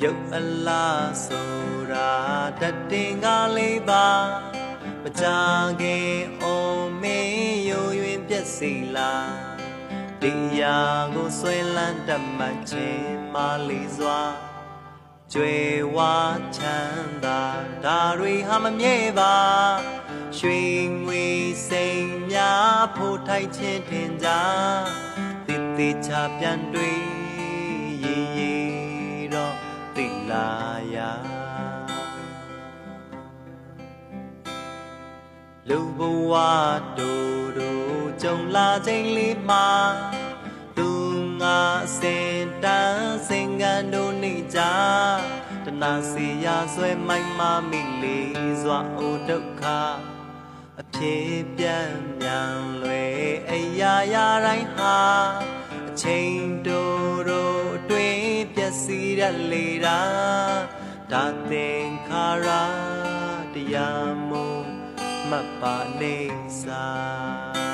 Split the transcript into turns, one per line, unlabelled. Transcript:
ရုပ်အလားဆိုတာတတင်ကလေးပါမကြခင်အောင်မင်းယိုယွင်ပြက်စီလားတရားကိုဆွဲလန်းတတ်မှတ်ခြင်းမလေးစွာကြွယ်ဝချမ်းသာဒါတွေဟာမမြဲပါရွှေငွေစိမ်များဖို့ထိုက်ခြင်းထင်ကြတည်တည်ချပြန်တွေ့တော့သိလာရာလူဘဝတို့ကြုံလာချိန်လေးမှာသူငါစင်တန်းစင်ကန်တို့နေကြတနာစီရာဆွဲမိုက်မမိလေးစွာအိုဒုက္ခအဖြစ်ပြန်မြန်လွယ်အရာရာတိုင်းဟာအချိန်တို့အတွင်းပျက်စီးရလေတာဒါသင်္ခါရတရားမို့မတ်ပါနေစာ